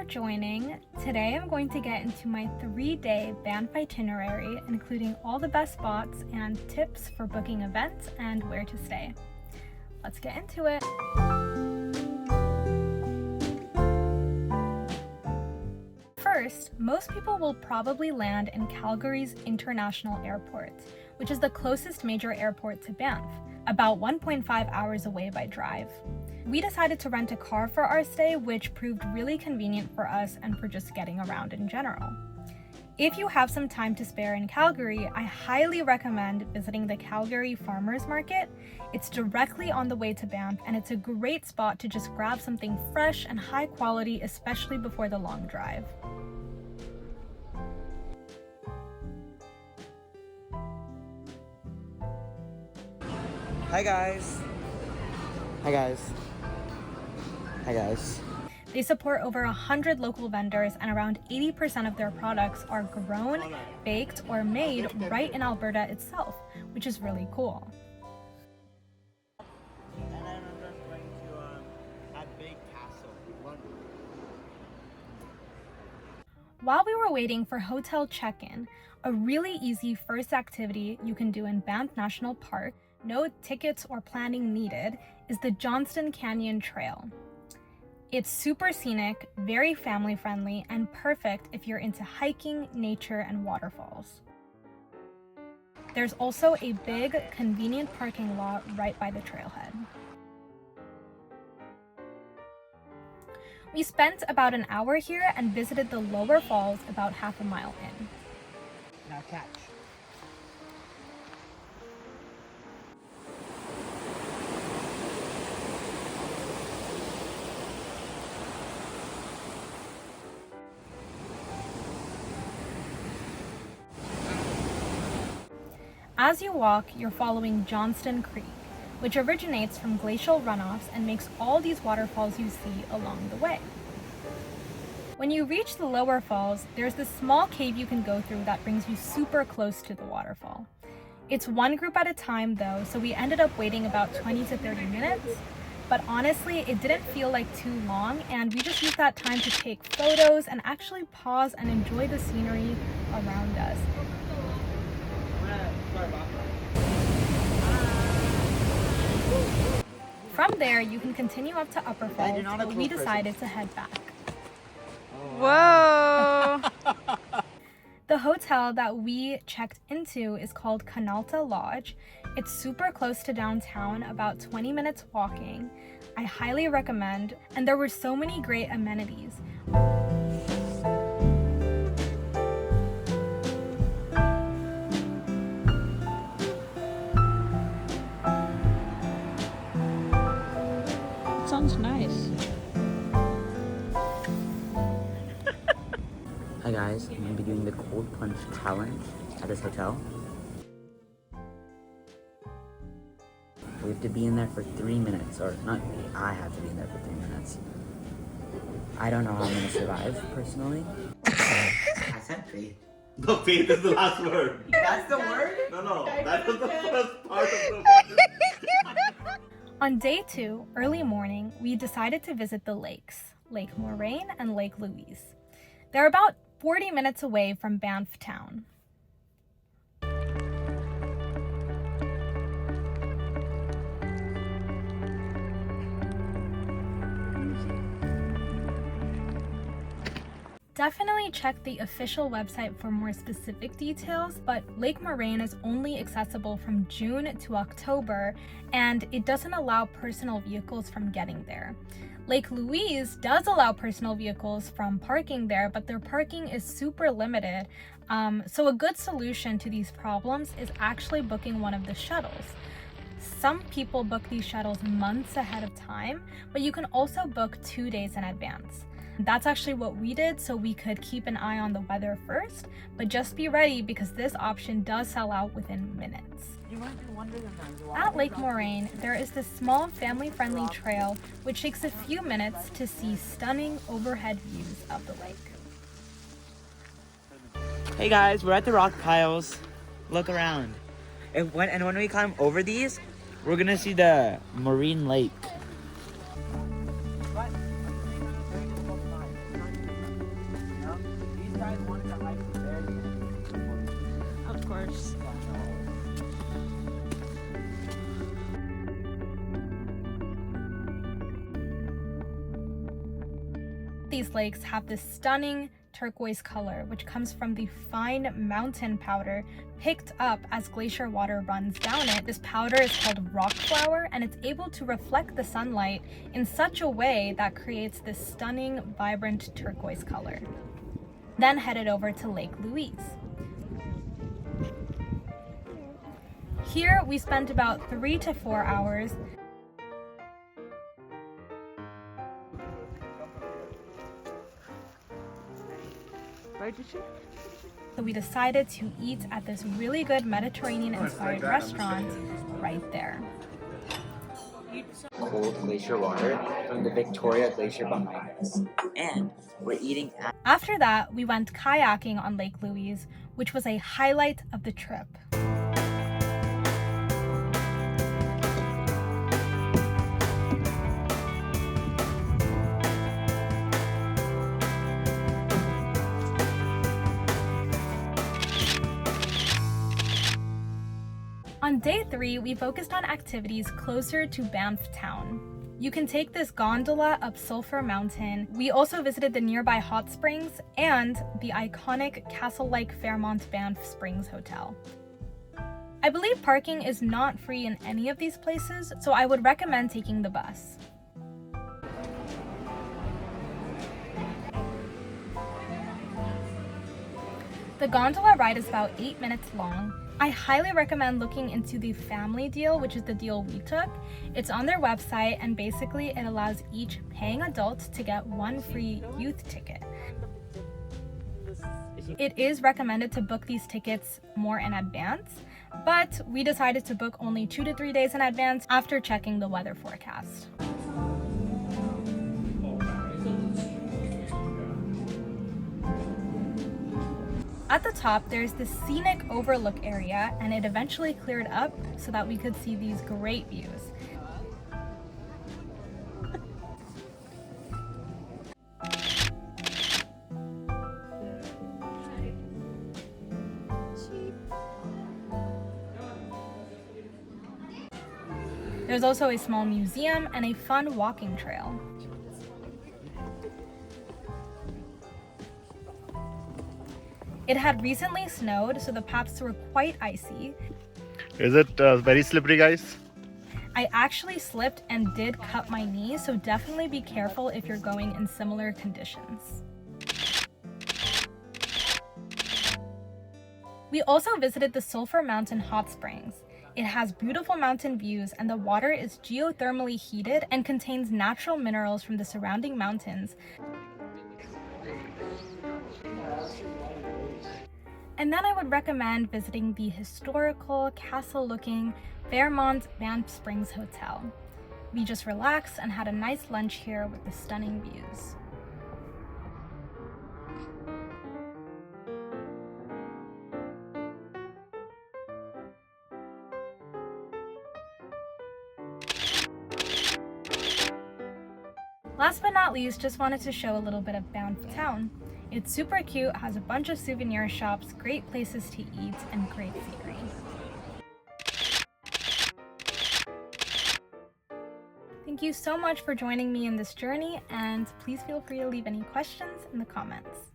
joining. Today I'm going to get into my 3-day Banff itinerary, including all the best spots and tips for booking events and where to stay. Let's get into it. First, most people will probably land in Calgary's International Airport, which is the closest major airport to Banff, about 1.5 hours away by drive. We decided to rent a car for our stay, which proved really convenient for us and for just getting around in general. If you have some time to spare in Calgary, I highly recommend visiting the Calgary Farmers Market. It's directly on the way to Banff, and it's a great spot to just grab something fresh and high quality, especially before the long drive. Hi guys. Hi guys. Hi guys. They support over 100 local vendors, and around 80% of their products are grown, baked, or made right in Alberta itself, which is really cool. And then I'm just going to that big castle. While we were waiting for hotel check-in, a really easy first activity you can do in Banff National Park, no tickets or planning needed, is the Johnston Canyon Trail. It's super scenic, very family friendly, and perfect if you're into hiking, nature, and waterfalls. There's also a big, convenient parking lot right by the trailhead. We spent about an hour here and visited the lower falls about half a mile in. Now catch. As you walk, you're following Johnston Creek, which originates from glacial runoffs and makes all these waterfalls you see along the way. When you reach the lower falls, there's this small cave you can go through that brings you super close to the waterfall. It's one group at a time though, so we ended up waiting about 20 to 30 minutes, but honestly, it didn't feel like too long, and we just used that time to take photos and actually pause and enjoy the scenery around us. From there, you can continue up to Upper Falls, but we decided to head back. Whoa! The hotel that we checked into is called Connalta Lodge. It's super close to downtown, about 20 minutes walking. I highly recommend, and there were so many great amenities. Sounds nice. Hi guys, I'm going to be doing the cold plunge challenge at this hotel. We have to be in there for 3 minutes, or not me, I have to be in there for 3 minutes. I don't know how I'm going to survive, personally. I said faith. No, faith is the last word. That's the word? No, that was the first part of the word. On day 2, early morning, we decided to visit the lakes, Lake Moraine and Lake Louise. They're about 40 minutes away from Banff Town. Definitely check the official website for more specific details, but Lake Moraine is only accessible from June to October, and it doesn't allow personal vehicles from getting there. Lake Louise does allow personal vehicles from parking there, but their parking is super limited. So a good solution to these problems is actually booking one of the shuttles. Some people book these shuttles months ahead of time, but you can also book 2 days in advance. That's actually what we did, so we could keep an eye on the weather first, but just be ready because this option does sell out within minutes. At Lake Moraine, there is this small family-friendly trail which takes a few minutes to see stunning overhead views of the lake. Hey guys, we're at the rock piles. Look around. And when we climb over these, we're gonna see the Moraine Lake. guys wanted to hike the very end. Of course. These lakes have this stunning turquoise color, which comes from the fine mountain powder picked up as glacier water runs down it. This powder is called rock flour, and it's able to reflect the sunlight in such a way that creates this stunning, vibrant turquoise color. Then headed over to Lake Louise. Here we spent about 3 to 4 hours. So we decided to eat at this really good Mediterranean-inspired restaurant right there. Cold glacier water from the Victoria Glacier behind us. And we're eating at... After that, we went kayaking on Lake Louise, which was a highlight of the trip. On day 3, we focused on activities closer to Banff Town. You can take this gondola up Sulphur Mountain. We also visited the nearby hot springs and the iconic castle-like Fairmont Banff Springs Hotel. I believe parking is not free in any of these places, so I would recommend taking the bus. The gondola ride is about 8 minutes long. I highly recommend looking into the family deal, which is the deal we took. It's on their website, and basically it allows each paying adult to get 1 free youth ticket. It is recommended to book these tickets more in advance, but we decided to book only 2 to 3 days in advance after checking the weather forecast. At the top, there's this scenic overlook area, and it eventually cleared up so that we could see these great views. There's also a small museum and a fun walking trail. It had recently snowed, so the paths were quite icy. Is it very slippery, guys? I actually slipped and did cut my knee, so definitely be careful if you're going in similar conditions. We also visited the Sulphur Mountain hot springs. It has beautiful mountain views, and the water is geothermally heated and contains natural minerals from the surrounding mountains. And then I would recommend visiting the historical, castle-looking Fairmont Banff Springs Hotel. We just relaxed and had a nice lunch here with the stunning views. Last but not least, just wanted to show a little bit of Banff Town. It's super cute, has a bunch of souvenir shops, great places to eat, and great scenery. Thank you so much for joining me in this journey, and please feel free to leave any questions in the comments.